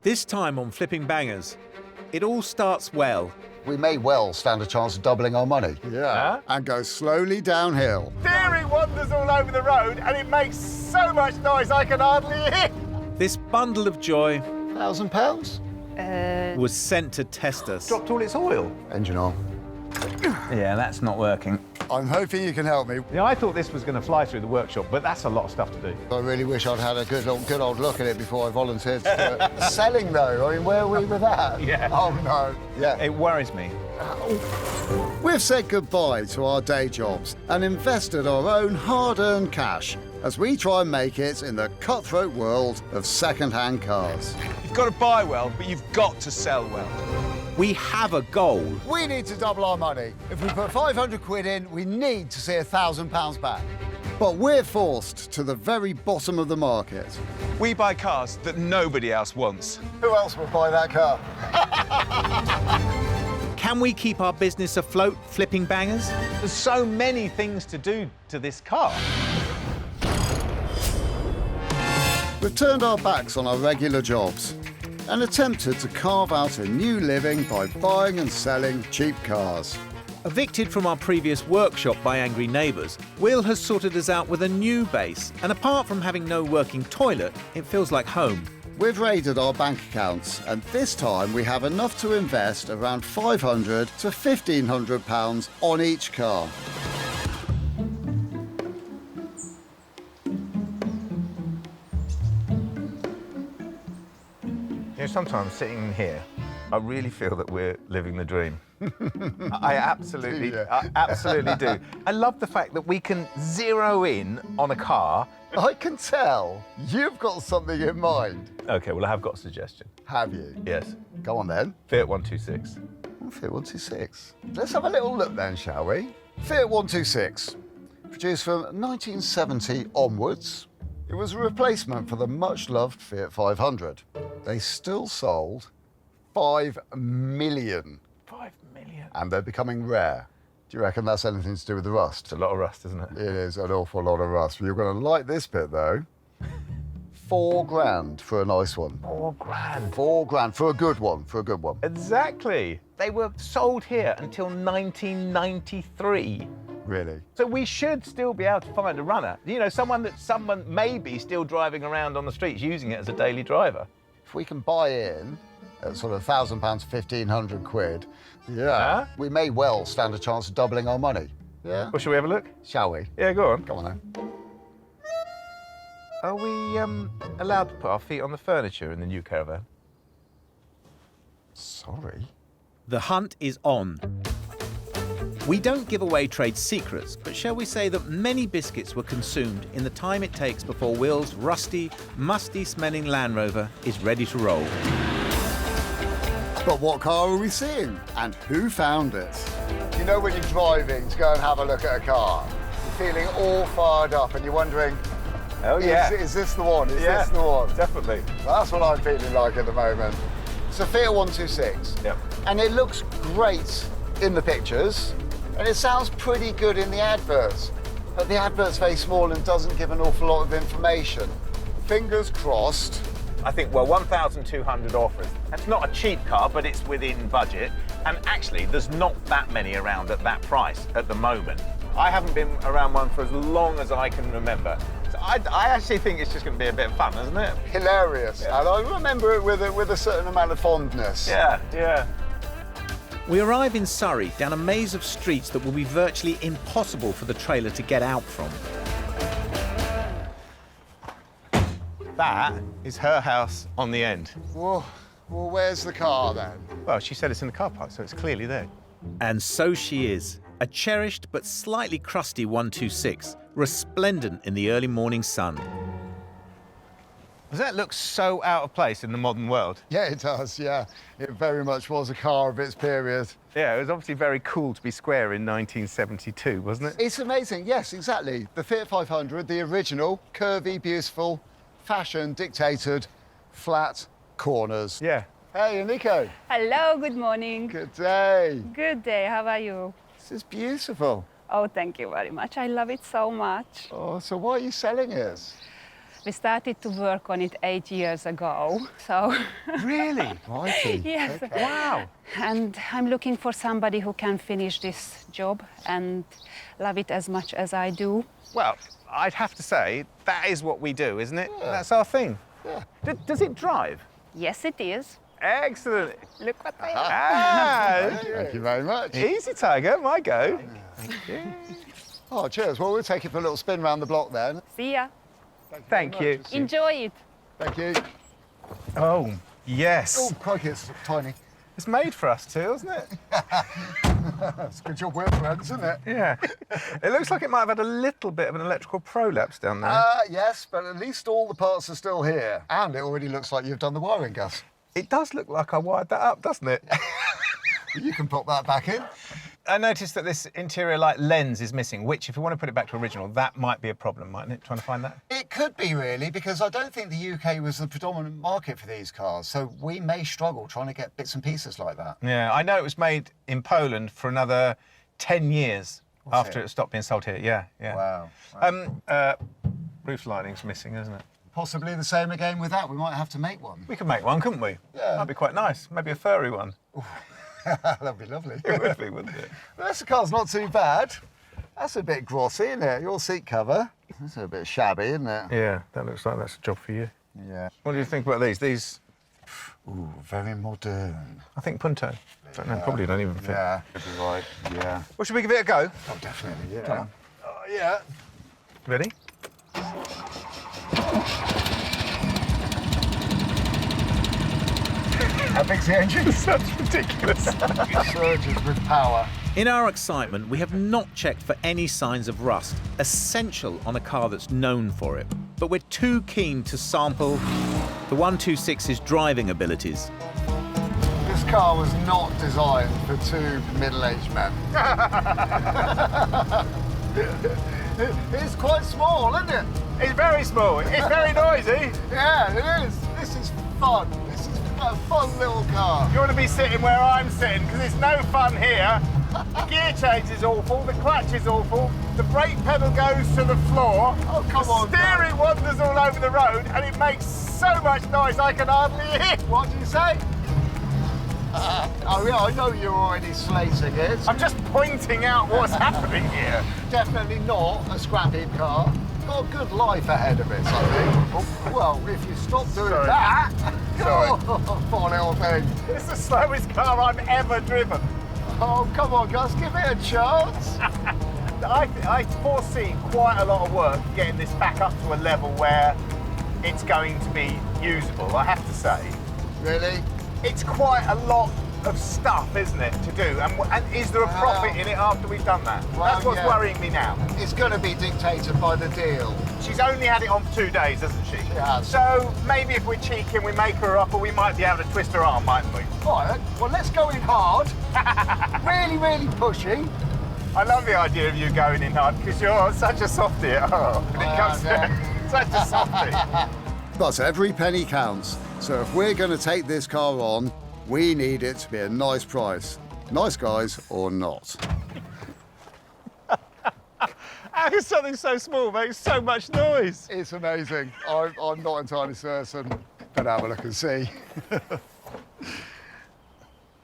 This time on Flipping Bangers, it all starts well. We may well stand a chance of doubling our money. Yeah, and go slowly downhill. Steering wanders all over the road and it makes so much noise I can hardly hear. This bundle of joy £1,000? was sent to test us. Dropped all its oil. Engine on. Yeah, that's not working. I'm hoping you can help me. Yeah, I thought this was going to fly through the workshop, but that's a lot of stuff to do. I really wish I'd had a good old look at it before I volunteered to do it. Selling, though, I mean, where are we with that? Yeah. Oh, no. Yeah. It worries me. We've said goodbye to our day jobs and invested our own hard-earned cash as we try and make it in the cutthroat world of second-hand cars. You've got to buy well, but you've got to sell well. We have a goal. We need to double our money. If we put 500 quid in, we need to see £1,000 back. But we're forced to the very bottom of the market. We buy cars that nobody else wants. Who else would buy that car? Can we keep our business afloat, Flipping Bangers? There's so many things to do to this car. We've turned our backs on our regular jobs and attempted to carve out a new living by buying and selling cheap cars. Evicted from our previous workshop by angry neighbours, Will has sorted us out with a new base, and apart from having no working toilet, it feels like home. We've raided our bank accounts, and this time we have enough to invest around £500 to £1,500 on each car. You know, sometimes sitting here, I really feel that we're living the dream. I absolutely do. I love the fact that we can zero in on a car. I can tell you've got something in mind. OK, well, I have got a suggestion. Have you? Yes. Go on then. Fiat 126. Fiat 126. Let's have a little look then, shall we? Fiat 126, produced from 1970 onwards. It was a replacement for the much-loved Fiat 500. They still sold 5 million. 5 million? And they're becoming rare. Do you reckon that's anything to do with the rust? It's a lot of rust, isn't it? It is an awful lot of rust. You're going to like this bit, though. 4 grand for a nice one. 4 grand? 4 grand for a good one, Exactly. They were sold here until 1993. Really? So we should still be able to find a runner. You know, someone may be still driving around on the streets using it as a daily driver. If we can buy in at sort of £1,000 to 1,500 quid, we may well stand a chance of doubling our money. Yeah? Well, shall we have a look? Shall we? Yeah, go on. Come on then. Are we allowed to put our feet on the furniture in the new caravan? Sorry? The hunt is on. We don't give away trade secrets, but shall we say that many biscuits were consumed in the time it takes before Will's rusty, musty-smelling Land Rover is ready to roll. But what car are we seeing? And who found it? You know when you're driving to go and have a look at a car, you're feeling all fired up and you're wondering, Oh, yeah. Is this the one? Is this the one? Definitely. Well, that's what I'm feeling like at the moment. It's a Fiat 126. Yep. And it looks great in the pictures, and it sounds pretty good in the adverts. But the advert's very small and doesn't give an awful lot of information. Fingers crossed. I think, well, 1,200 offers. That's not a cheap car, but it's within budget. And actually, there's not that many around at that price at the moment. I haven't been around one for as long as I can remember. So I actually think it's just going to be a bit of fun, isn't it? Hilarious. Yeah. And I remember it with a certain amount of fondness. Yeah, yeah. We arrive in Surrey down a maze of streets that will be virtually impossible for the trailer to get out from. That is her house on the end. Well, where's the car then? Well, she said it's in the car park, so it's clearly there. And so she is, a cherished but slightly crusty 126, resplendent in the early morning sun. Does that look so out of place in the modern world? Yeah, it does, yeah. It very much was a car of its period. Yeah, it was obviously very cool to be square in 1972, wasn't it? It's amazing, yes, exactly. The Fiat 500, the original, curvy, beautiful, fashion dictated, flat corners. Yeah. Hey, Nico. Hello, good morning. Good day. Good day, how are you? This is beautiful. Oh, thank you very much. I love it so much. Oh, so why are you selling it? We started to work on it 8 years ago, so Really? Righty. yes. Okay. Wow. And I'm looking for somebody who can finish this job and love it as much as I do. Well, I'd have to say, that is what we do, isn't it? Yeah. That's our thing. Yeah. Does it drive? Yes, it is. Excellent. Look what I have. Ah, Thank you very much. easy, Tiger. My go. Oh, cheers. Well, we'll take it for a little spin round the block then. See ya. Thank you. Enjoy it. Thank you. Oh, yes. Oh, crikey, it's tiny. It's made for us too, isn't it? It's a good job we're friends, isn't it? Yeah. It looks like it might have had a little bit of an electrical prolapse down there. Yes, but at least all the parts are still here. And it already looks like you've done the wiring, Gus. It does look like I wired that up, doesn't it? You can pop that back in. I noticed that this interior light lens is missing, which, if we want to put it back to original, that might be a problem, mightn't it? Trying to find that? It could be, really, because I don't think the UK was the predominant market for these cars, so we may struggle trying to get bits and pieces like that. Yeah, I know it was made in Poland for another 10 years after it? it stopped being sold here. Yeah, yeah. Wow. Roof lighting's missing, isn't it? Possibly the same again with that. We might have to make one. We could make one, couldn't we? Yeah. Might be quite nice. Maybe a furry one. That'd be lovely. It would be, wouldn't it? Well, this car's not too bad. That's a bit glossy, isn't it? Your seat cover. That's a bit shabby, isn't it? Yeah, that looks like that's a job for you. Yeah. What do you think about these? These, Ooh, very modern. I think Punto. Don't know, probably don't even fit. Yeah, could be right. Yeah. Well, should we give it a go? Oh, definitely, yeah. Oh, yeah. Ready? How big's the engine? That's ridiculous. Surges with power. In our excitement, we have not checked for any signs of rust, essential on a car that's known for it. But we're too keen to sample the 126's driving abilities. This car was not designed for two middle-aged men. It's quite small, isn't it? It's very small. It's very noisy. Yeah, it is. This is fun. This is a fun little car. You want to be sitting where I'm sitting, because it's no fun here. The gear change is awful, the clutch is awful, the brake pedal goes to the floor, Oh, come the on, steering wanders all over the road, and it makes so much noise I can hardly hear. What do you say? Oh yeah, I know you're already slating it. I'm just pointing out what's happening here. Definitely not a Scrapheap car. Got a good life ahead of it, I think. Oh, well, if you stop doing Sorry. that, Sorry. oh, poor little thing. It's the slowest car I've ever driven. Oh, come on, Gus, give it a chance. I foresee quite a lot of work getting this back up to a level where it's going to be usable, I have to say. Really? It's quite a lot of stuff, isn't it, to do? And is there a profit in it after we've done that? Well, That's what's yeah. worrying me now. It's going to be dictated by the deal. She's only had it on for 2 days, hasn't she? She has. So maybe if we're cheeky and we make her up, or we might be able to twist her arm, mightn't we? All right, well, let's go in hard. Really, really pushing. I love the idea of you going in hard, because you're such a softie at heart when it comes to such a softie. But every penny counts. So if we're going to take this car on, we need it to be a nice price. Nice guys or not. How can something so small make so much noise? It's amazing. I'm not entirely certain. Better have a look and see.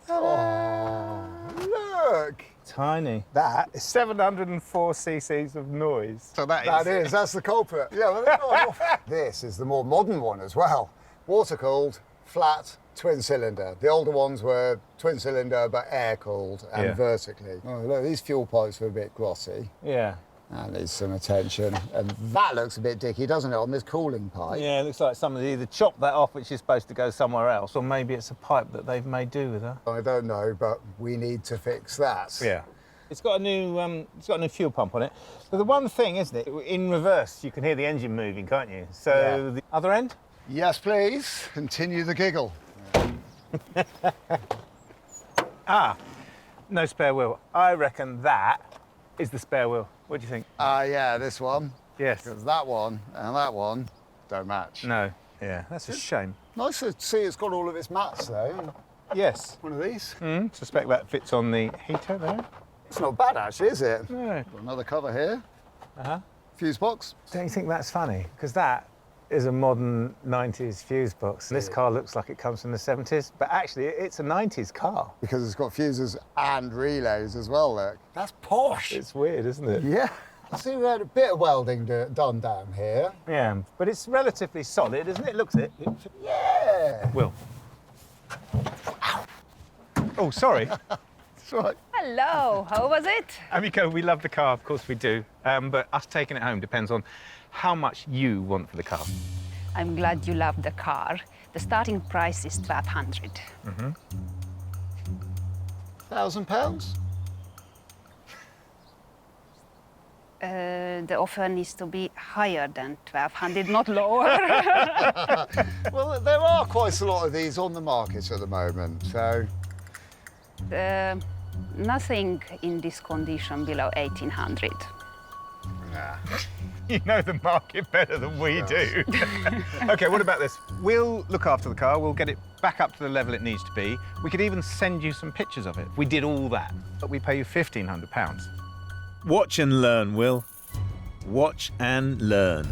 Oh, look. Tiny. That is 704 cc's of noise. So That's the culprit. Yeah, well, this is the more modern one as well. Water-cooled, flat, twin-cylinder. The older ones were twin-cylinder but air-cooled and vertically. Oh, look, these fuel pipes are a bit glossy. Yeah. That needs some attention. And that looks a bit dicky, doesn't it, on this cooling pipe? Yeah, it looks like somebody either chopped that off, which is supposed to go somewhere else, or maybe it's a pipe that they've made do with her. I don't know, but we need to fix that. Yeah. It's got a new fuel pump on it. But the one thing, isn't it? In reverse, you can hear the engine moving, can't you? So the other end? Yes, please. Continue the giggle. No spare wheel. I reckon that is the spare wheel. What do you think? Yeah, this one. Yes. Because that one and that one don't match. No. Yeah, that's a shame. Nice to see it's got all of its mats, though. Yes. One of these. Suspect that fits on the heater there. It's not bad, actually, is it? No. Got another cover here. Uh-huh. Fuse box. Don't you think that's funny? Because that is a modern 90s fuse box. This car looks like it comes from the 70s, but actually it's a 90s car. Because it's got fuses and relays as well, look. That's posh. It's weird, isn't it? Yeah. I see we had a bit of welding done down here. Yeah, but it's relatively solid, isn't it? Looks it. Yeah. Will. Oh, sorry. That's right. Hello, how was it? Amico, we love the car, of course we do. But us taking it home depends on how much you want for the car. I'm glad you love the car. The starting price is 1,200. £1,000? The offer needs to be higher than 1,200, not lower. Well, there are quite a lot of these on the market at the moment, so... Nothing in this condition below 1,800. Nah. You know the market better than we do. OK, what about this? We'll look after the car, we'll get it back up to the level it needs to be. We could even send you some pictures of it. We did all that, but we pay you £1,500. Watch and learn, Will. Watch and learn.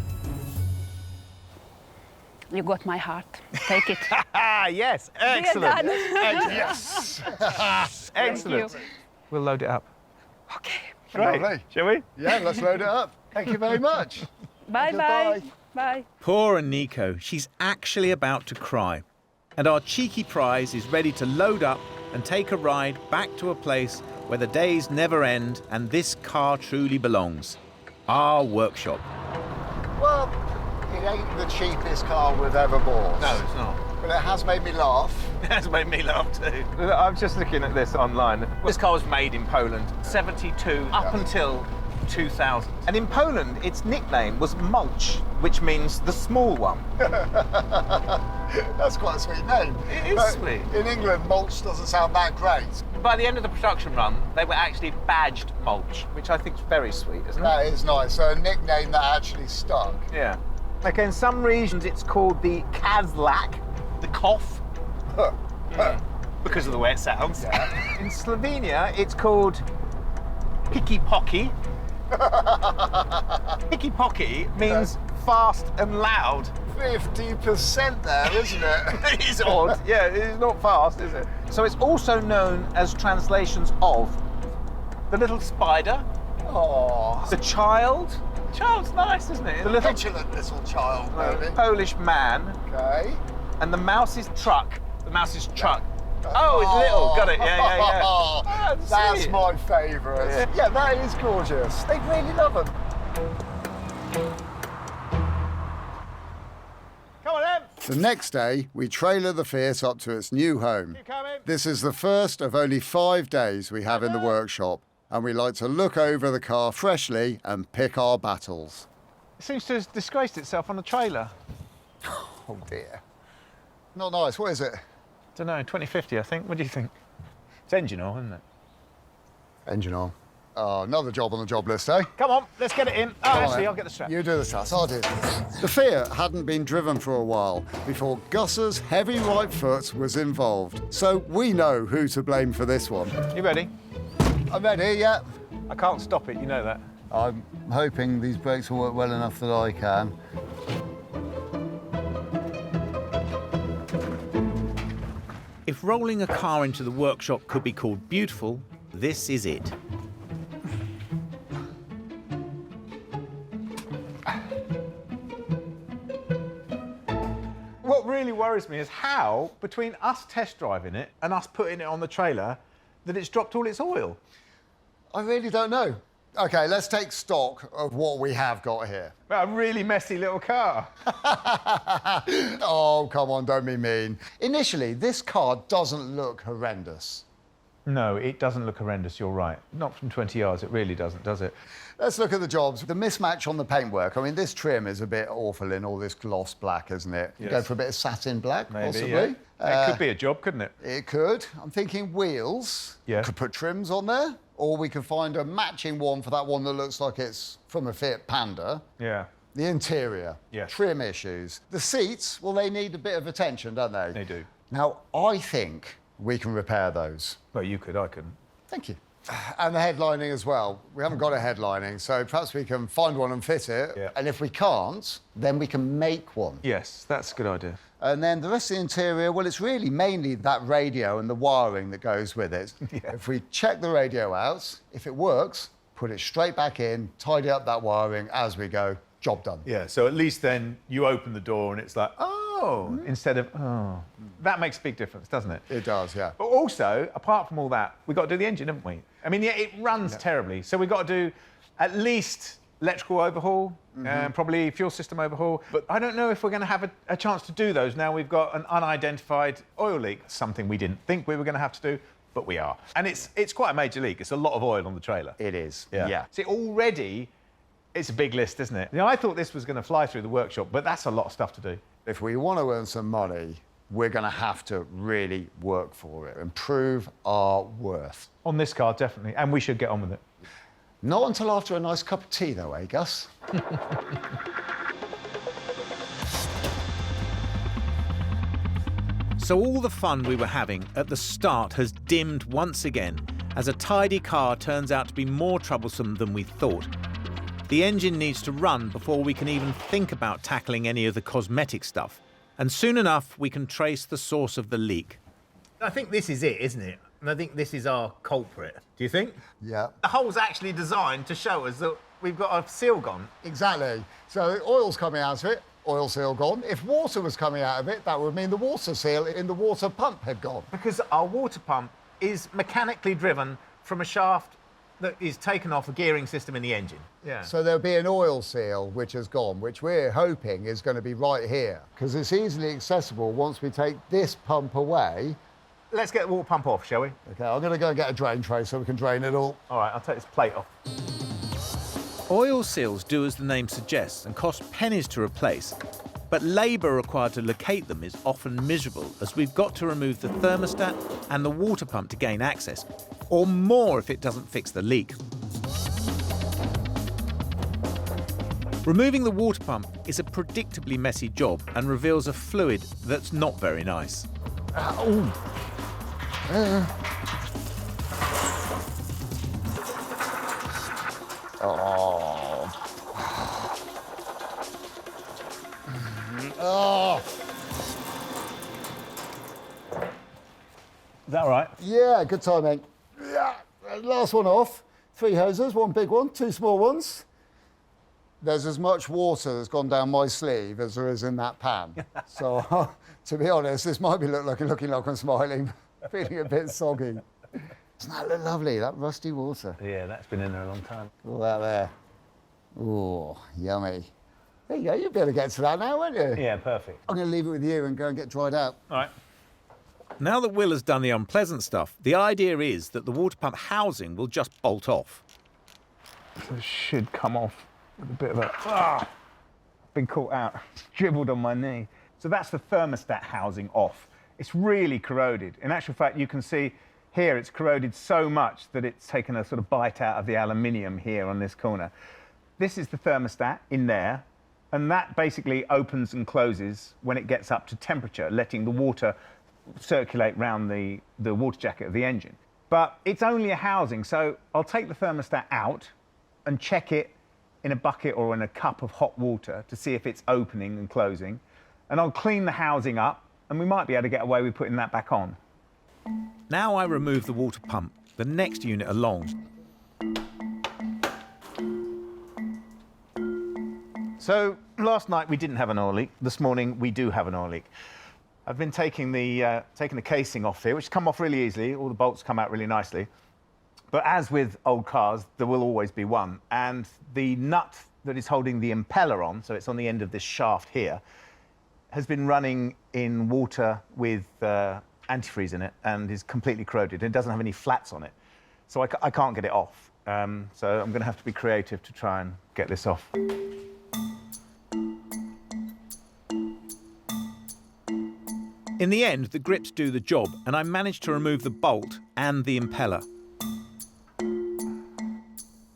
You got my heart. Take it. Ah, yes, excellent. done. Yes. Excellent. Thank you. We'll load it up. OK. Great. Lovely. Shall we? Yeah, let's load it up. Thank you very much. Bye-bye. Goodbye. Bye. Poor Nico, she's actually about to cry. And our cheeky prize is ready to load up and take a ride back to a place where the days never end and this car truly belongs. Our workshop. Well, it ain't the cheapest car we've ever bought. No, it's not. But it has made me laugh. It has made me laugh too. I'm just looking at this online. This car was made in Poland, 72 up until 2000. And in Poland, its nickname was Mulch, which means the small one. That's quite a sweet name. It is But sweet. In England, mulch doesn't sound that great. By the end of the production run, they were actually badged Mulch, which I think is very sweet, isn't it? That is nice. So a nickname that actually stuck. Yeah. Okay, in some regions it's called the Kazlak, the cough, because of the way it sounds. Yeah. In Slovenia, it's called Picky Pocky. Picky Pocky means fast and loud. 50% there, isn't it? It is odd. Yeah, it's not fast, is it? So it's also known as translations of the little spider, Oh, the child. Child's nice, isn't it? The little petulant little child, maybe. Polish man, Okay. and the mouse's truck. The mouse's truck. Oh, it's little. Got it. Yeah. Ah, That's see it. my favourite. Yeah, that is gorgeous. They really love them. Come on, Em. The next day, we trailer the Fiat up to its new home. Keep coming. This is the first of only 5 days we have in the workshop, and we like to look over the car freshly and pick our battles. It seems to have disgraced itself on the trailer. Oh dear. Not nice. What is it? Don't know, 2050, I think. What do you think? It's engine oil, isn't it? Engine on. Oh, another job on the job list, eh? Come on, let's get it in. Oh, Come on, actually, then. I'll get the strap. You do the straps, I'll do this. The Fiat hadn't been driven for a while before Gus's heavy right foot was involved. So we know who to blame for this one. You ready? I'm ready, yeah. I can't stop it, you know that. I'm hoping these brakes will work well enough that I can. If rolling a car into the workshop could be called beautiful, this is it. What really worries me is how, between us test driving it and us putting it on the trailer, that it's dropped all its oil. I really don't know. OK, let's take stock of what we have got here. Well, a really messy little car. Oh, come on, don't be mean. Initially, this car doesn't look horrendous. No, it doesn't look horrendous, you're right. Not from 20 yards, it really doesn't, does it? Let's look at the jobs. The mismatch on the paintwork. I mean, this trim is a bit awful in all this gloss black, isn't it? Yes. Go for a bit of satin black, Maybe, possibly. yeah. It could be a job, couldn't it? It could. I'm thinking wheels. Yeah. Could put trims on there. Or we could find a matching one for that one that looks like it's from a Fiat Panda. Yeah. The interior. Yes. Trim issues. The seats, well, they need a bit of attention, don't they? They do. Now, I think we can repair those. Well, you could, I couldn't. Thank you. And the headlining as well. We haven't got a headlining, so perhaps we can find one and fit it. Yeah. And if we can't, then we can make one. Yes, that's a good idea. And then the rest of the interior, well, it's really mainly that radio and the wiring that goes with it. Yeah. If we check the radio out, if it works, put it straight back in, tidy up that wiring as we go, job done. Yeah, so at least then you open the door and it's like, oh, instead of, oh. That makes a big difference, doesn't it? It does, yeah. But also, apart from all that, we've got to do the engine, haven't we? I mean, yeah, it runs terribly. So we've got to do at least electrical overhaul, probably fuel system overhaul. But I don't know if we're going to have a chance to do those now we've got an unidentified oil leak, something we didn't think we were going to have to do, but we are. And it's quite a major leak. It's a lot of oil on the trailer. It is, Yeah. yeah. See, already, it's a big list, isn't it? You know, I thought this was going to fly through the workshop, but that's a lot of stuff to do. If we want to earn some money, we're going to have to really work for it and prove our worth. On this car, definitely. And we should get on with it. Not until after a nice cup of tea, though, eh, Gus? So all the fun we were having at the start has dimmed once again as a tidy car turns out to be more troublesome than we thought. The engine needs to run before we can even think about tackling any of the cosmetic stuff. And soon enough, we can trace the source of the leak. I think this is it, isn't it? And I think this is our culprit. Do you think? Yeah. The hole's actually designed to show us that we've got a seal gone. Exactly. So oil's coming out of it, oil seal gone. If water was coming out of it, that would mean the water seal in the water pump had gone. Because our water pump is mechanically driven from a shaft that is taken off a gearing system in the engine. Yeah. So there'll be an oil seal which has gone, which we're hoping is going to be right here, because it's easily accessible once we take this pump away. Let's get the water pump off, shall we? Okay, I'm going to go and get a drain tray so we can drain it all. All right, I'll take this plate off. Oil seals do as the name suggests and cost pennies to replace, but labour required to locate them is often miserable, as we've got to remove the thermostat and the water pump to gain access, or more if it doesn't fix the leak. Removing the water pump is a predictably messy job and reveals a fluid that's not very nice. Is that all right? Yeah, good timing. Yeah, last one off. 3 hoses, 1 big one, 2 small ones. There's as much water that's gone down my sleeve as there is in that pan. So, to be honest, this might be looking like I'm smiling, feeling a bit soggy. Doesn't that look lovely, that rusty water? Yeah, that's been in there a long time. All that there. Oh, yummy. There you go, you'll be able to get to that now, won't you? Yeah, perfect. I'm going to leave it with you and go and get dried out. All right. Now that Will has done the unpleasant stuff, the idea is that the water pump housing will just bolt off. This should come off with a bit of a... Been caught out. Dribbled on my knee. So that's the thermostat housing off. It's really corroded. In actual fact, you can see here it's corroded so much that it's taken a sort of bite out of the aluminium here on this corner. This is the thermostat in there, and that basically opens and closes when it gets up to temperature, letting the water circulate round the water jacket of the engine. But it's only a housing, so I'll take the thermostat out and check it in a bucket or in a cup of hot water to see if it's opening and closing. And I'll clean the housing up, and we might be able to get away with putting that back on. Now I remove the water pump, the next unit along. So last night we didn't have an oil leak. This morning we do have an oil leak. I've been taking the casing off here, which has come off really easily. All the bolts come out really nicely. But as with old cars, there will always be one. And the nut that is holding the impeller on, so it's on the end of this shaft here, has been running in water with antifreeze in it and is completely corroded. It doesn't have any flats on it. So I can't get it off. So I'm going to have to be creative to try and get this off. In the end, the grips do the job, and I managed to remove the bolt and the impeller.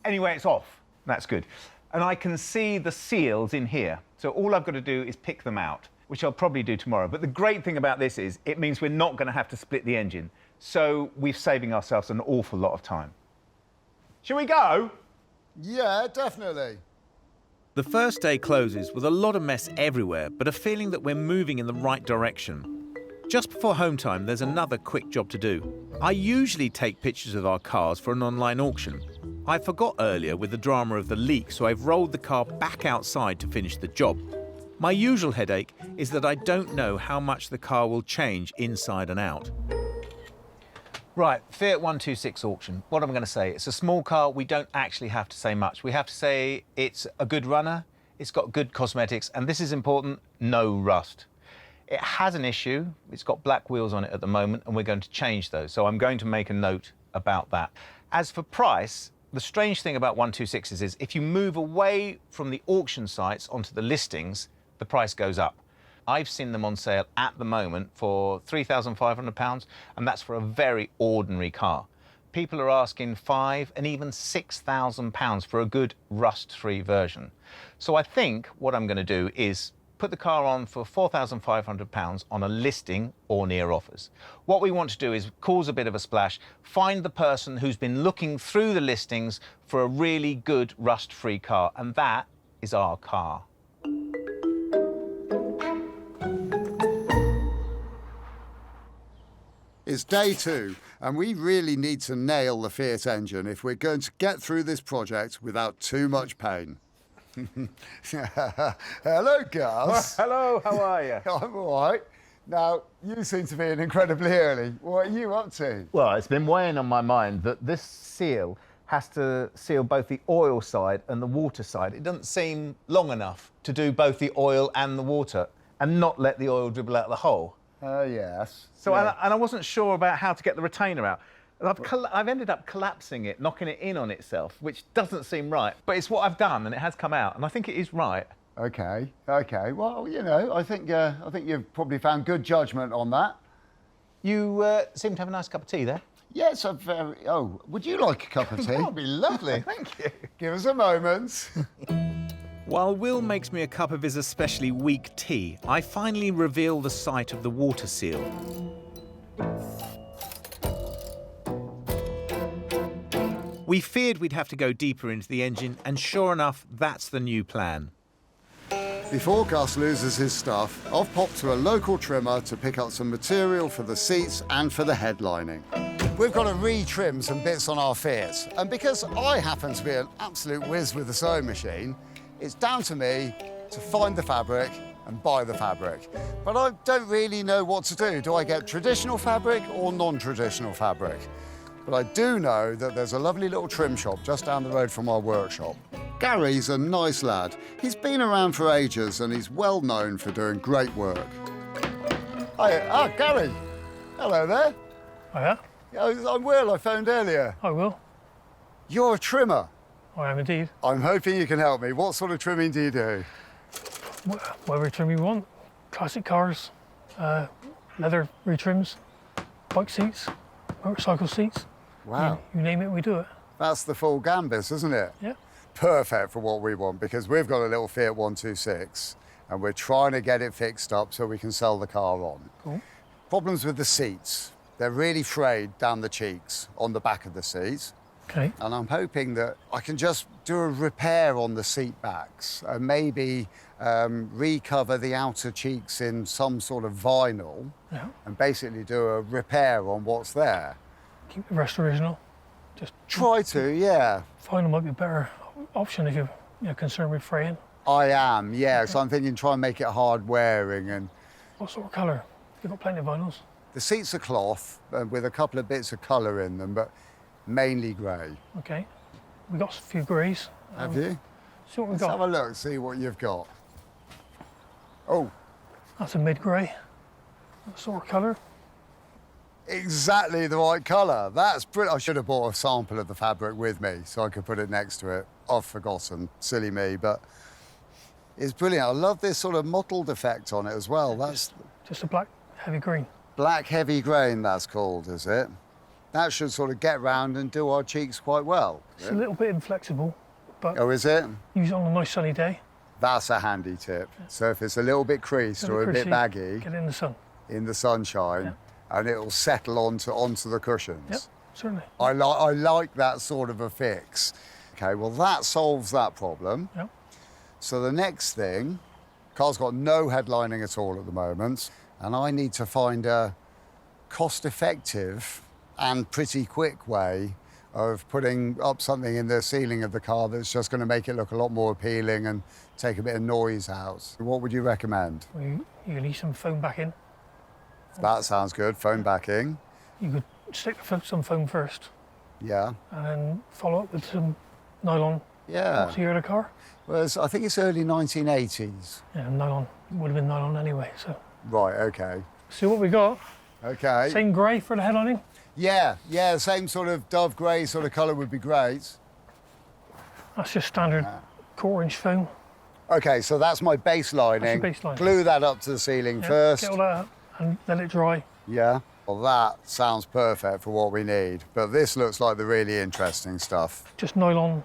Anyway, it's off. That's good. And I can see the seals in here. So all I've got to do is pick them out, which I'll probably do tomorrow. But the great thing about this is it means we're not going to have to split the engine. So we're saving ourselves an awful lot of time. Shall we go? Yeah, definitely. The first day closes with a lot of mess everywhere, but a feeling that we're moving in the right direction. Just before home time, there's another quick job to do. I usually take pictures of our cars for an online auction. I forgot earlier with the drama of the leak, so I've rolled the car back outside to finish the job. My usual headache is that I don't know how much the car will change inside and out. Right, Fiat 126 auction. What am I going to say? It's a small car. We don't actually have to say much. We have to say it's a good runner, it's got good cosmetics, and this is important, no rust. It has an issue. It's got black wheels on it at the moment, and we're going to change those. So I'm going to make a note about that. As for price, the strange thing about 126s is if you move away from the auction sites onto the listings, the price goes up. I've seen them on sale at the moment for £3,500, and that's for a very ordinary car. People are asking £5,000 and even £6,000 for a good rust-free version. So I think what I'm going to do is put the car on for £4,500 on a listing or near offers. What we want to do is cause a bit of a splash, find the person who's been looking through the listings for a really good rust-free car, and that is our car. It's day 2, and we really need to nail the Fiat engine if we're going to get through this project without too much pain. Hello, Gus. Hello, how are you? I'm all right. Now, you seem to be in incredibly early. What are you up to? Well, it's been weighing on my mind that this seal has to seal both the oil side and the water side. It doesn't seem long enough to do both the oil and the water and not let the oil dribble out of the hole. Oh, yes. So, yeah. and I wasn't sure about how to get the retainer out. I've ended up collapsing it, knocking it in on itself, which doesn't seem right. But it's what I've done, and it has come out, and I think it is right. Okay. Well, you know, I think you've probably found good judgment on that. You seem to have a nice cup of tea there. Yes, a very... Oh, would you like a cup of tea? That'd be lovely, thank you. Give us a moment. While Will makes me a cup of his especially weak tea, I finally reveal the site of the water seal. We feared we'd have to go deeper into the engine, and sure enough, that's the new plan. Before Gus loses his stuff, I've popped to a local trimmer to pick up some material for the seats and for the headlining. We've got to re-trim some bits on our Fiat, and because I happen to be an absolute whiz with the sewing machine, it's down to me to find the fabric and buy the fabric. But I don't really know what to do. Do I get traditional fabric or non-traditional fabric? But I do know that there's a lovely little trim shop just down the road from our workshop. Gary's a nice lad. He's been around for ages and he's well known for doing great work. Hi, Gary. Hello there. Hiya. I'm Will, I phoned earlier. I will. You're a trimmer. I am indeed. I'm hoping you can help me. What sort of trimming do you do? Whatever trim you want. Classic cars, leather retrims, bike seats, motorcycle seats. Wow. You name it, we do it. That's the full gambit, isn't it? Yeah. Perfect for what we want, because we've got a little Fiat 126 and we're trying to get it fixed up so we can sell the car on. Cool. Problems with the seats. They're really frayed down the cheeks on the back of the seats. Okay. And I'm hoping that I can just do a repair on the seat backs and maybe recover the outer cheeks in some sort of vinyl and basically do a repair on what's there. Keep the rest original. Just try to, yeah. Vinyl might be a better option if you're concerned with fraying. I am, yeah. Okay. So I'm thinking try and make it hard wearing. And what sort of colour? You've got plenty of vinyls. The seats are cloth with a couple of bits of colour in them, but mainly grey. Okay. We've got a few greys. Have you? See what we've Let's got. have a look, see what you've got. Oh. That's a mid-grey. That sort of colour. Exactly the right colour. That's brilliant. I should have bought a sample of the fabric with me so I could put it next to it. I've forgotten, silly me, but it's brilliant. I love this sort of mottled effect on it as well. That's just a black heavy green. Black heavy grain, that's called, is it? That should sort of get round and do our cheeks quite well. It's a little bit inflexible, but... Oh, is it? Use it on a nice sunny day. That's a handy tip. Yeah. So if it's a little bit creased or a bit baggy... Get it in the sun. In the sunshine, and it'll settle onto the cushions. Yep. certainly. I like that sort of a fix. Okay, well, that solves that problem. Yep. So the next thing, car's got no headlining at all at the moment, and I need to find a cost-effective and pretty quick way of putting up something in the ceiling of the car that's just going to make it look a lot more appealing and take a bit of noise out. What would you recommend? Well, you need some foam backing. That sounds good, foam backing. You could stick some foam first Yeah. and then follow up with some nylon. Yeah. What's the year of the car? Whereas I think it's early 1980s. Yeah, nylon. Would have been nylon anyway, so. Right, okay. See what we got? Okay. Same grey for the headlining? Yeah, same sort of dove grey sort of colour would be great. That's just standard 1/4 inch foam. Okay, so that's my baselining. That's your baseline. Glue that up to the ceiling Yeah, first. Get all that up and let it dry. Yeah. Well, that sounds perfect for what we need. But this looks like the really interesting stuff. Just nylon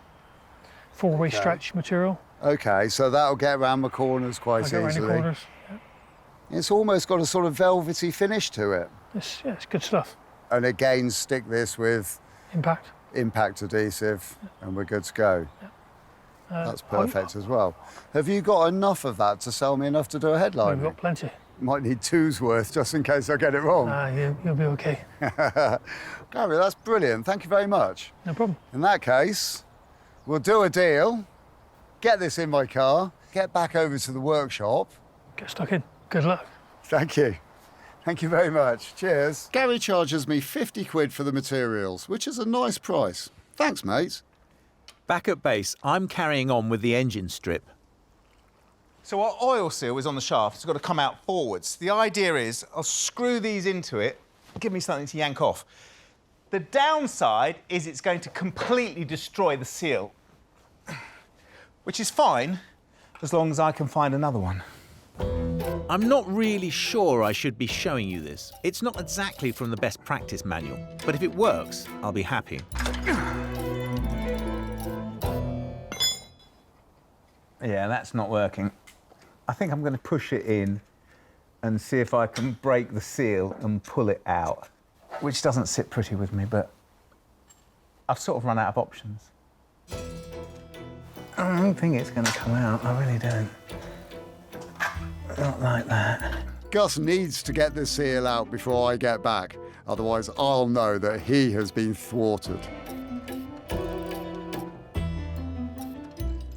4-way Okay. stretch material. Okay, so that'll get around the corners I quite go around the easily. corners. Yeah. It's almost got a sort of velvety finish to it. It's good stuff. And again, stick this with Impact. impact adhesive and we're good to go. That's Oh, perfect as well. Have you got enough of that to sell me enough to do a headline? We've got plenty. Might need two's worth just in case I get it wrong. You'll be okay. Gary, that's brilliant. Thank you very much. No problem. In that case, we'll do a deal, get this in my car, get back over to the workshop. Get stuck in. Good luck. Thank you. Thank you very much. Cheers. Gary charges me 50 quid for the materials, which is a nice price. Thanks, mate. Back at base, I'm carrying on with the engine strip. So our oil seal is on the shaft. It's got to come out forwards. The idea is I'll screw these into it, give me something to yank off. The downside is it's going to completely destroy the seal, which is fine as long as I can find another one. I'm not really sure I should be showing you this. It's not exactly from the best practice manual, but if it works, I'll be happy. Yeah, that's not working. I think I'm going to push it in and see if I can break the seal and pull it out, which doesn't sit pretty with me, but I've sort of run out of options. I don't think it's going to come out. I really don't. Not like that. Gus needs to get the seal out before I get back. Otherwise, I'll know that he has been thwarted.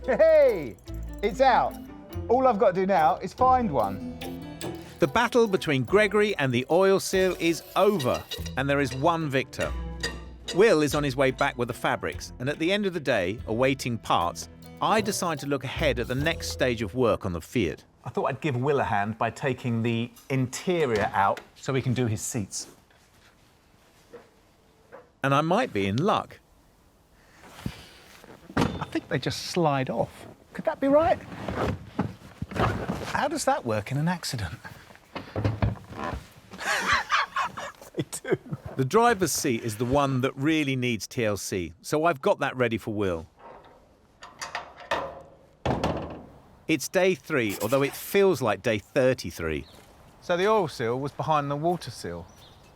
Hey! It's out. All I've got to do now is find one. The battle between Gregory and the oil seal is over, and there is one victor. Will is on his way back with the fabrics, and at the end of the day, awaiting parts, I decide to look ahead at the next stage of work on the Fiat. I thought I'd give Will a hand by taking the interior out so he can do his seats. And I might be in luck. I think they just slide off. Could that be right? How does that work in an accident? They do. The driver's seat is the one that really needs TLC, so I've got that ready for Will. It's day 3, although it feels like day 33. So the oil seal was behind the water seal.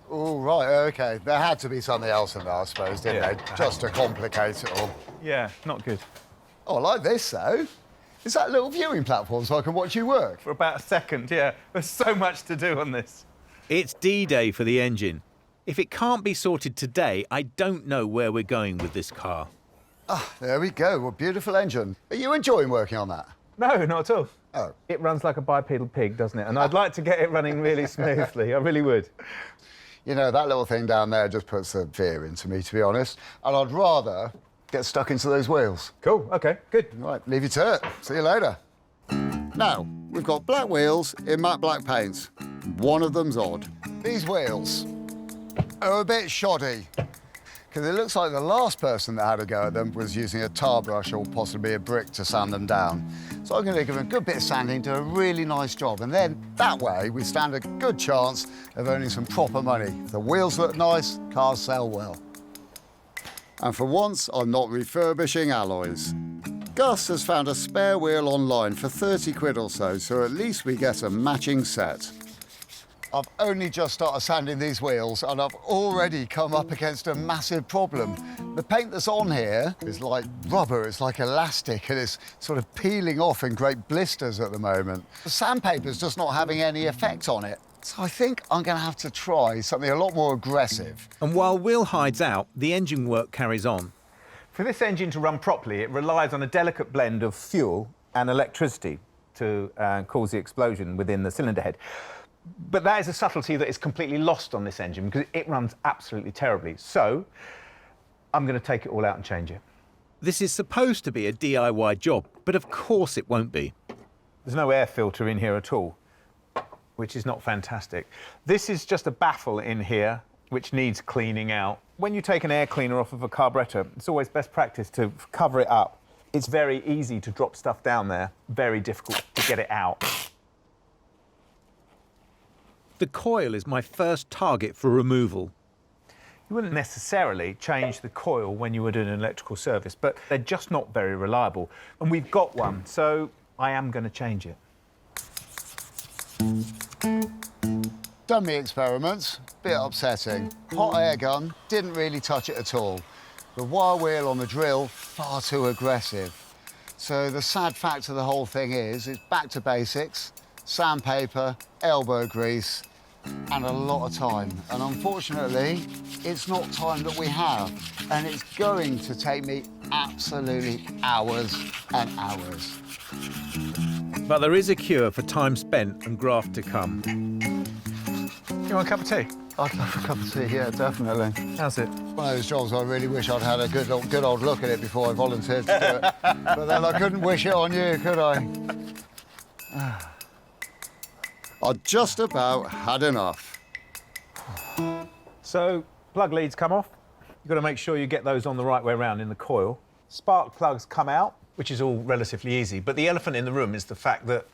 Oh, right, OK. There had to be something else in there, I suppose, didn't Yeah. there? Just to complicate it all. Yeah, not good. Oh, I like this, though. Is that a little viewing platform so I can watch you work? For about a second, yeah. There's so much to do on this. It's D-Day for the engine. If it can't be sorted today, I don't know where we're going with this car. Ah, there we go. A beautiful engine. Are you enjoying working on that? No, not at all. Oh. It runs like a bipedal pig, doesn't it? And I'd like to get it running really smoothly. I really would. You know, that little thing down there just puts the fear into me, to be honest. And I'd rather get stuck into those wheels. Cool, OK, good. Right, leave you to it. See you later. Now, we've got black wheels in matte black paint. One of them's odd. These wheels are a bit shoddy, because it looks like the last person that had a go at them was using a tar brush or possibly a brick to sand them down. So I'm going to give them a good bit of sanding, do a really nice job, and then that way we stand a good chance of earning some proper money. If the wheels look nice, cars sell well. And for once, I'm not refurbishing alloys. Gus has found a spare wheel online for 30 quid or so, so at least we get a matching set. I've only just started sanding these wheels and I've already come up against a massive problem. The paint that's on here is like rubber, it's like elastic, and it's sort of peeling off in great blisters at the moment. The sandpaper's just not having any effect on it. So I think I'm going to have to try something a lot more aggressive. And while Will hides out, the engine work carries on. For this engine to run properly, it relies on a delicate blend of fuel and electricity to cause the explosion within the cylinder head. But that is a subtlety that is completely lost on this engine because it runs absolutely terribly. So I'm going to take it all out and change it. This is supposed to be a DIY job, but of course it won't be. There's no air filter in here at all, which is not fantastic. This is just a baffle in here which needs cleaning out. When you take an air cleaner off of a carburettor, it's always best practice to cover it up. It's very easy to drop stuff down there, very difficult to get it out. The coil is my first target for removal. You wouldn't necessarily change the coil when you were doing an electrical service, but they're just not very reliable. And we've got one, so I am going to change it. Done the experiments, bit upsetting. Hot air gun, didn't really touch it at all. The wire wheel on the drill, far too aggressive. So the sad fact of the whole thing is, it's back to basics, sandpaper, elbow grease, and a lot of time. And unfortunately, it's not time that we have. And it's going to take me absolutely hours and hours. But there is a cure for time spent and graft to come. You want a cup of tea? I'd love a cup of tea, yeah, definitely. How's it? One of those jobs I really wish I'd had a good old look at it before I volunteered to do it. But then I couldn't wish it on you, could I? I'd just about had enough. So, plug leads come off. You've got to make sure you get those on the right way around in the coil. Spark plugs come out, which is all relatively easy. But the elephant in the room is the fact that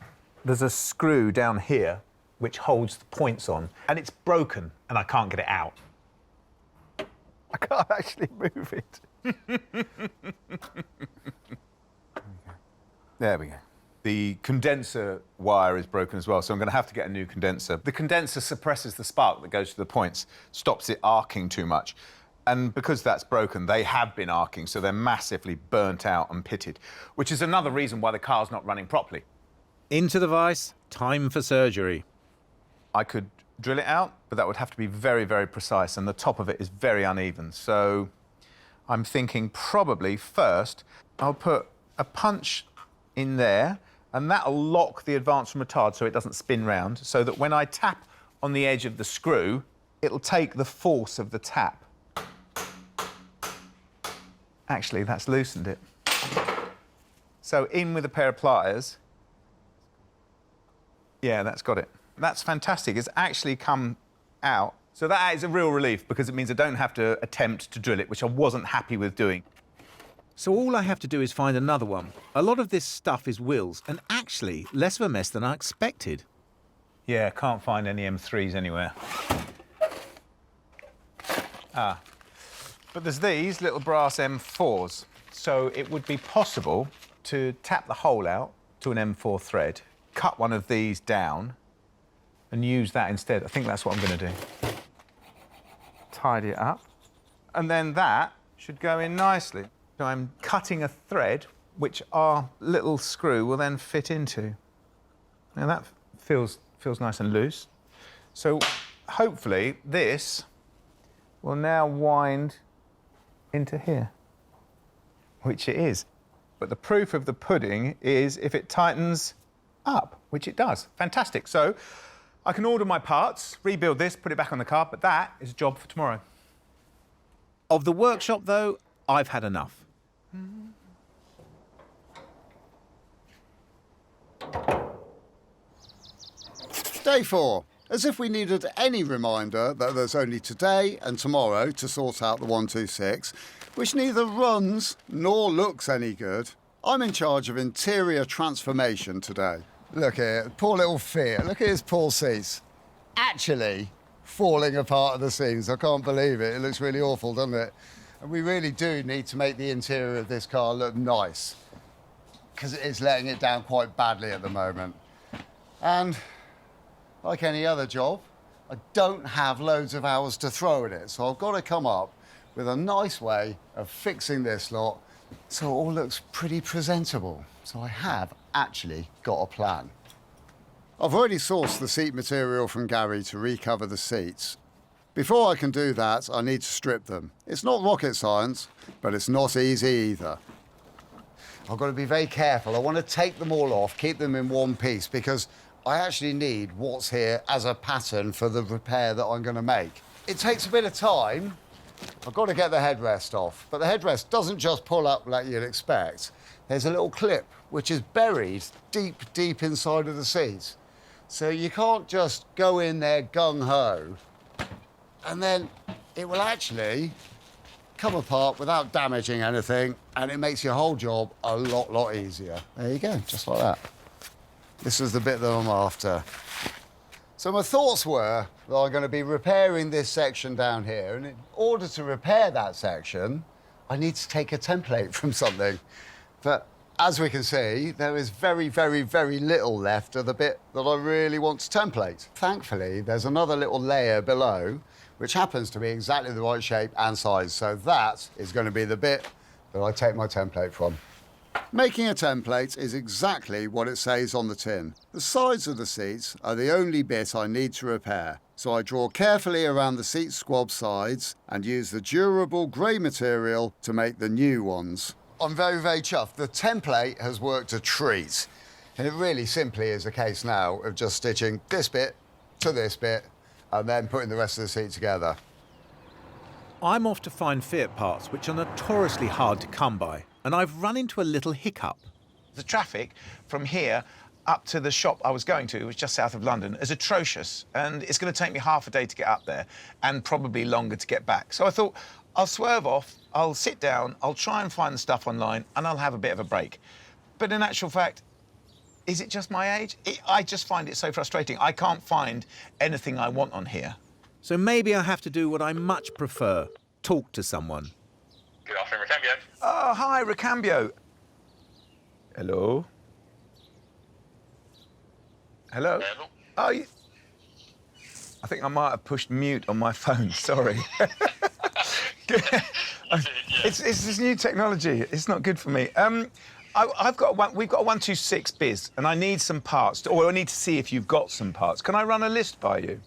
there's a screw down here which holds the points on, and it's broken, and I can't get it out. I can't actually move it. There we go. The condenser wire is broken as well, so I'm going to have to get a new condenser. The condenser suppresses the spark that goes to the points, stops it arcing too much. And because that's broken, they have been arcing, so they're massively burnt out and pitted, which is another reason why the car's not running properly. Into the vise, time for surgery. I could drill it out, but that would have to be very, very precise, and the top of it is very uneven. So I'm thinking probably first I'll put a punch in there, and that'll lock the advance from retard so it doesn't spin round, so that when I tap on the edge of the screw, it'll take the force of the tap. Actually, that's loosened it. So in with a pair of pliers. Yeah, that's got it. That's fantastic. It's actually come out. So that is a real relief because it means I don't have to attempt to drill it, which I wasn't happy with doing. So all I have to do is find another one. A lot of this stuff is Will's, and actually less of a mess than I expected. Yeah, can't find any M3s anywhere. Ah. But there's these little brass M4s. So it would be possible to tap the hole out to an M4 thread, cut one of these down, and use that instead. I think that's what I'm going to do. Tidy it up. And then that should go in nicely. So I'm cutting a thread which our little screw will then fit into. Now that feels nice and loose. So hopefully this will now wind into here, which it is. But the proof of the pudding is if it tightens up, which it does. Fantastic. So I can order my parts, rebuild this, put it back on the car, but that is a job for tomorrow. Of the workshop, though, I've had enough. Day 4. As if we needed any reminder that there's only today and tomorrow to sort out the 126, which neither runs nor looks any good. I'm in charge of interior transformation today. Look here, poor little Fiat. Look at his poor seats. Actually falling apart at the seams. I can't believe it. It looks really awful, doesn't it? And we really do need to make the interior of this car look nice, because it is letting it down quite badly at the moment. And like any other job, I don't have loads of hours to throw at it, so I've got to come up with a nice way of fixing this lot so it all looks pretty presentable. So I have actually got a plan. I've already sourced the seat material from Gary to recover the seats. Before I can do that, I need to strip them. It's not rocket science, but it's not easy either. I've got to be very careful. I want to take them all off, keep them in one piece, because I actually need what's here as a pattern for the repair that I'm going to make. It takes a bit of time. I've got to get the headrest off, but the headrest doesn't just pull up like you'd expect. There's a little clip which is buried deep, deep inside of the seat. So you can't just go in there gung-ho, and then it will actually come apart without damaging anything, and it makes your whole job a lot easier. There you go, just like that. This is the bit that I'm after. So my thoughts were that I'm going to be repairing this section down here, and in order to repair that section, I need to take a template from something. But as we can see, there is very little left of the bit that I really want to template. Thankfully, there's another little layer below, which happens to be exactly the right shape and size. So that is going to be the bit that I take my template from. Making a template is exactly what it says on the tin. The sides of the seats are the only bit I need to repair. So I draw carefully around the seat squab sides and use the durable grey material to make the new ones. I'm very chuffed. The template has worked a treat. And it really simply is a case now of just stitching this bit to this bit and then putting the rest of the seat together. I'm off to find Fiat parts which are notoriously hard to come by, and I've run into a little hiccup. The traffic from here up to the shop I was going to, which was just south of London, is atrocious, and it's going to take me half a day to get up there and probably longer to get back. So I thought, I'll swerve off, I'll sit down, I'll try and find the stuff online, and I'll have a bit of a break. But in actual fact, is it just my age? I just find it so frustrating. I can't find anything I want on here. So maybe I have to do what I much prefer, talk to someone. Good afternoon, Recambio. Oh, hi, Recambio. Hello? Hello? Hello. Oh, I think I might have pushed mute on my phone, sorry. It's this new technology. It's not good for me. We've got a 126 biz, and I need some parts, or I need to see if you've got some parts. Can I run a list by you?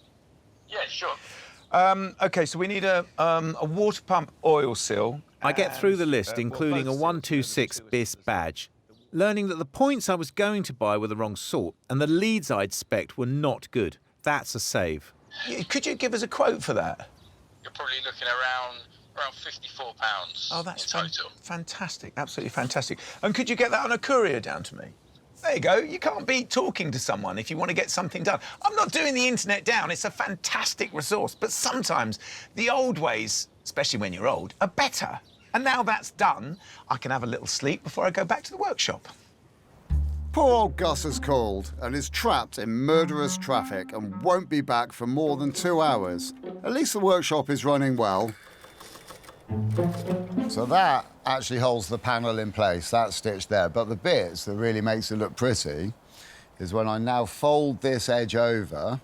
Yeah, sure. OK, so we need a water pump oil seal. I get through the list, including a 126 bis badge, learning that the points I was going to buy were the wrong sort, and the leads I'd spec'd were not good. That's a save. Could you give us a quote for that? You're probably looking around £54 Oh, that's in total. fantastic, absolutely fantastic. And could you get that on a courier down to me? There you go. You can't beat talking to someone if you want to get something done. I'm not doing the internet down. It's a fantastic resource. But sometimes the old ways, especially when you're old, are better. And now that's done, I can have a little sleep before I go back to the workshop. Poor old Gus has called and is trapped in murderous traffic and won't be back for more than 2 hours. At least the workshop is running well. So that actually holds the panel in place, that's stitched there. But the bits that really makes it look pretty is when I now fold this edge over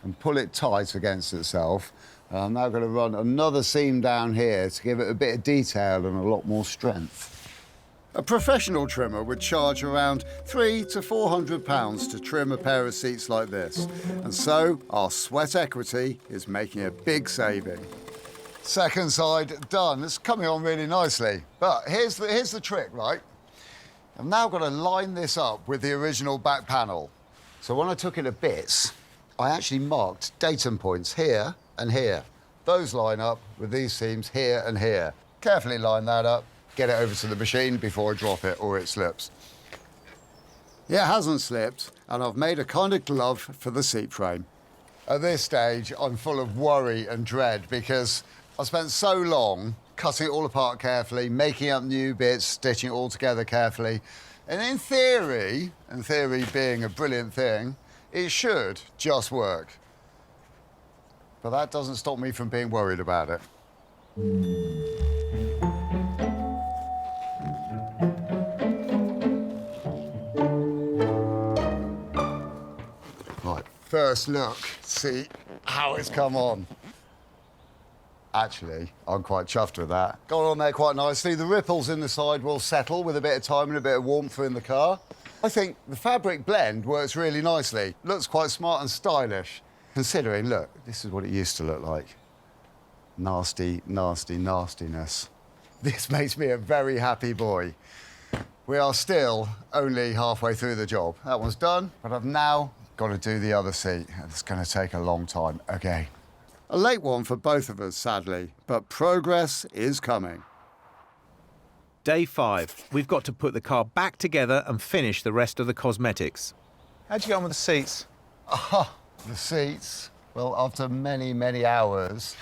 and pull it tight against itself. I'm now going to run another seam down here to give it a bit of detail and a lot more strength. A professional trimmer would charge around £300 to £400 to trim a pair of seats like this. And so our sweat equity is making a big saving. Second side done. It's coming on really nicely. But here's the trick, right? I've now got to line this up with the original back panel. So when I took it to bits, I actually marked datum points here and here. Those line up with these seams here and here. Carefully line that up, get it over to the machine before I drop it or it slips. It hasn't slipped, and I've made a kind of glove for the seat frame. At this stage, I'm full of worry and dread because I spent so long cutting it all apart carefully, making up new bits, stitching it all together carefully. And in theory being a brilliant thing, it should just work. But that doesn't stop me from being worried about it. Right, first look, see how it's come on. Actually, I'm quite chuffed with that. Got on there quite nicely. The ripples in the side will settle with a bit of time and a bit of warmth in the car. I think the fabric blend works really nicely. Looks quite smart and stylish. Considering, look, this is what it used to look like. Nasty, nasty, nastiness. This makes me a very happy boy. We are still only halfway through the job. That one's done, but I've now got to do the other seat. It's going to take a long time again. A late one for both of us, sadly, but progress is coming. Day 5. We've got to put the car back together and finish the rest of the cosmetics. How'd you get on with the seats? The seats, well, after many, many hours,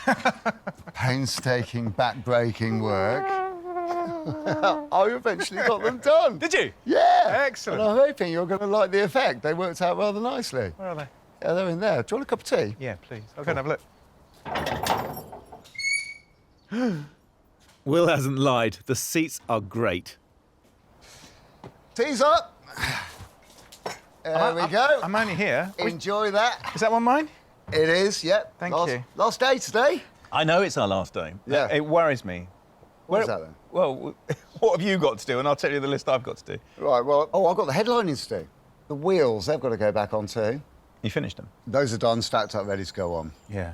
painstaking, back-breaking work, I eventually got them done. Did you? Yeah. Excellent. And I'm hoping you're going to like the effect. They worked out rather nicely. Where are they? Yeah, they're in there. Do you want a cup of tea? Yeah, please. I'll go and have a look. Will hasn't lied. The seats are great. Tea's up. There we go. I'm only here. Enjoy that. Is that one mine? It is, yep. Thank you. Last day today. I know it's our last day. Yeah. It worries me. What is that then? Well, what have you got to do? And I'll tell you the list I've got to do. Right, well, I've got the headlinings to do. The wheels, they've got to go back on too. You finished them? Those are done, stacked up, ready to go on. Yeah.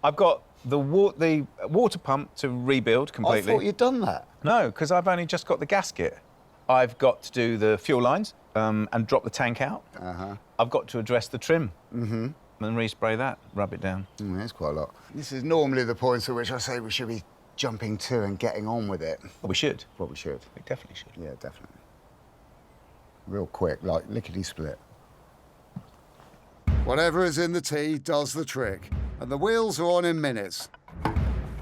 I've got the water pump to rebuild completely. I thought you'd done that. No, because I've only just got the gasket. I've got to do the fuel lines and drop the tank out. I've got to address the trim and respray that, rub it down. That's quite a lot. This is normally the point at which I say we should be jumping to and getting on with it. We should. Well, we should. We definitely should. Yeah, definitely. Real quick, like lickety-split. Whatever is in the tea does the trick, and the wheels are on in minutes.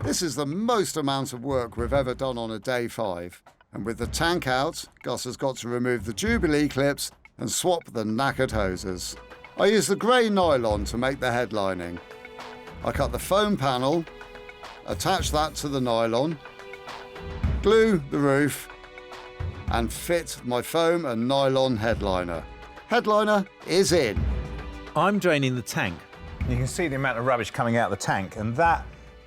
This is the most amount of work we've ever done on a day 5. And with the tank out, Gus has got to remove the Jubilee clips and swap the knackered hoses. I use the grey nylon to make the headlining. I cut the foam panel, attach that to the nylon, glue the roof, and fit my foam and nylon headliner. Headliner is in. I'm draining the tank. You can see the amount of rubbish coming out of the tank, and that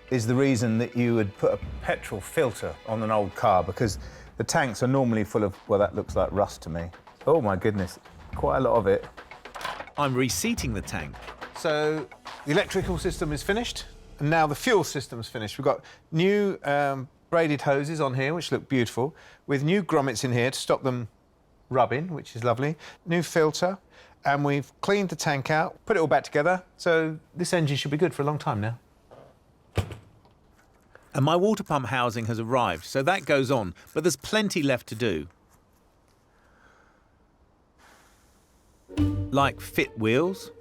is the reason that you would put a petrol filter on an old car, because the tanks are normally full of, well, that looks like rust to me. Oh, my goodness, quite a lot of it. I'm reseating the tank. So the electrical system is finished, and now the fuel system's finished. We've got new braided hoses on here, which look beautiful, with new grommets in here to stop them rubbing, which is lovely. New filter, and we've cleaned the tank out, put it all back together, so this engine should be good for a long time now. And my water pump housing has arrived, so that goes on, but there's plenty left to do. Like fit wheels,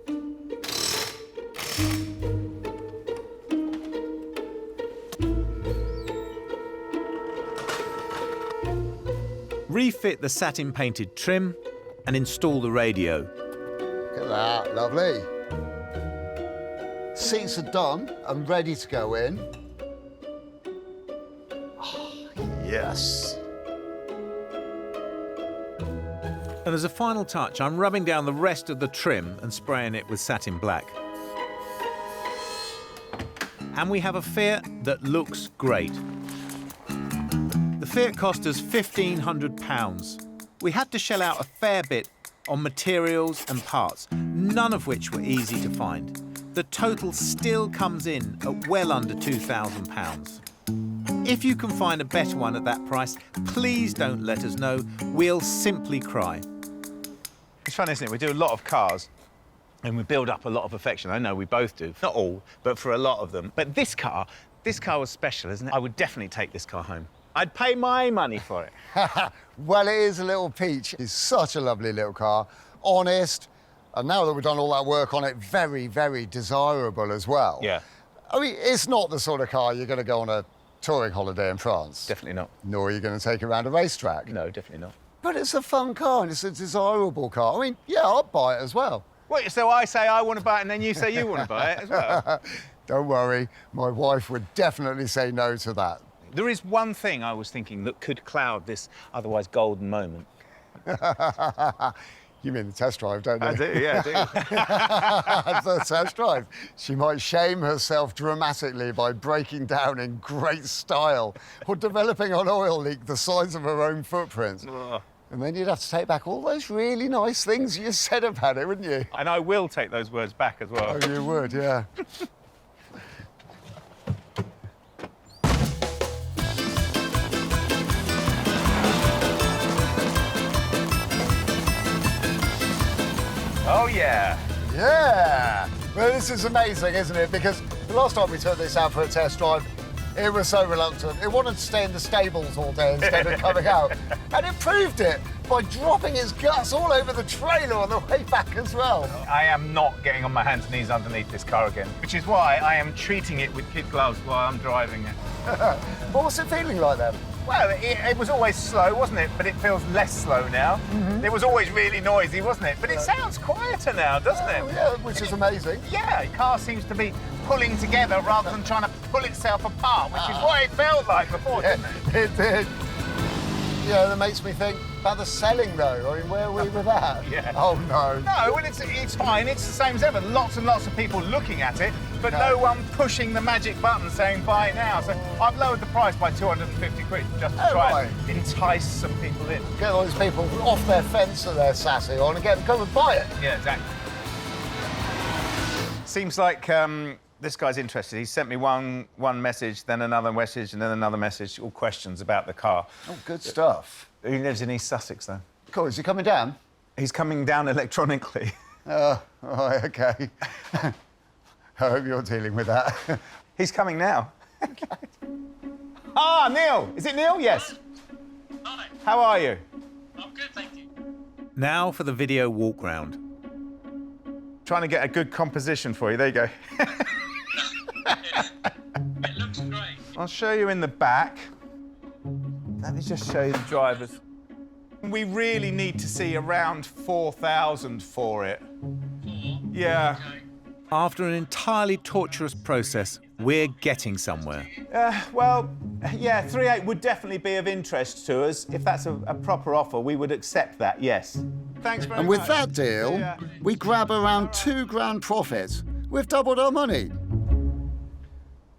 refit the satin painted trim, and install the radio. Look at that, lovely. Seats are done and ready to go in. Oh, yes. And as a final touch, I'm rubbing down the rest of the trim and spraying it with satin black. And we have a Fiat that looks great. The Fiat cost us £1,500. We had to shell out a fair bit on materials and parts, none of which were easy to find. The total still comes in at well under £2,000. If you can find a better one at that price, please don't let us know. We'll simply cry. It's fun, isn't it? We do a lot of cars and we build up a lot of affection. I know we both do. Not all, but for a lot of them. But this car was special, isn't it? I would definitely take this car home. I'd pay my money for it. Well, it is a little peach. It's such a lovely little car. Honest. And now that we've done all that work on it, very, very desirable as well. Yeah. I mean, it's not the sort of car you're going to go on a touring holiday in France. Definitely not. Nor are you going to take it around a racetrack. No, definitely not. But it's a fun car and it's a desirable car. I mean, yeah, I'll buy it as well. Wait, so I say I want to buy it and then you say you want to buy it as well? Don't worry, my wife would definitely say no to that. There is one thing I was thinking that could cloud this otherwise golden moment. You mean the test drive, don't you? I do, yeah, I do. The test drive. She might shame herself dramatically by breaking down in great style or developing an oil leak the size of her own footprint. Ugh. And then you'd have to take back all those really nice things you said about it, wouldn't you? And I will take those words back as well. Oh, you would, yeah. Oh, yeah. Yeah! Well, this is amazing, isn't it? Because the last time we took this out for a test drive, it was so reluctant. It wanted to stay in the stables all day instead of coming out. And it proved it by dropping its guts all over the trailer on the way back as well. I am not getting on my hands and knees underneath this car again, which is why I am treating it with kid gloves while I'm driving it. What was it feeling like then? Well, it was always slow, wasn't it? But it feels less slow now. Mm-hmm. It was always really noisy, wasn't it? But it sounds quieter now, doesn't it? Oh, yeah, which is amazing. Yeah, the car seems to be pulling together rather than trying to pull itself apart, which is what it felt like before, didn't it? It did. Yeah, that makes me think about the selling, though. I mean, where are we with that? Yeah. Oh, no. No, well, it's fine. It's the same as ever. Lots and lots of people looking at it, but no one pushing the magic button saying buy now. So I've lowered the price by 250 quid just to try and entice some people in. Get all these people off their fence that they're sassy on and get them to come and buy it. Yeah, exactly. Seems like this guy's interested. He sent me one message, then another message, and then another message, all questions about the car. Oh, good stuff. He lives in East Sussex, though. Cool, is he coming down? He's coming down electronically. Oh, right, OK. I hope you're dealing with that. He's coming now. Ah, Neil! Is it Neil? Yes. Hi. How are you? I'm good, thank you. Now for the video walk round. Trying to get a good composition for you. There you go. It looks great. I'll show you in the back. Let me just show you the drivers. We really need to see around 4,000 for it. Yeah. Okay. After an entirely torturous process, we're getting somewhere. Well, yeah, 3.8 would definitely be of interest to us. If that's a proper offer, we would accept that, yes. Thanks very much. And with that deal, we grab around £2,000 profit. We've doubled our money.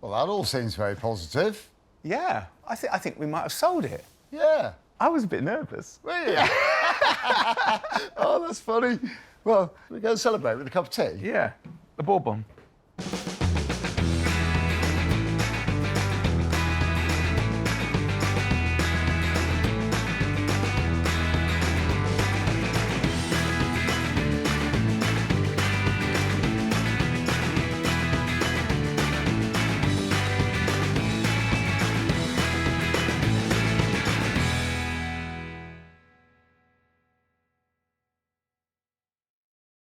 Well, that all seems very positive. Yeah, I think we might have sold it. Yeah. I was a bit nervous. Were you? Oh, that's funny. Well, we go and celebrate with a cup of tea. Yeah, the Bourbon.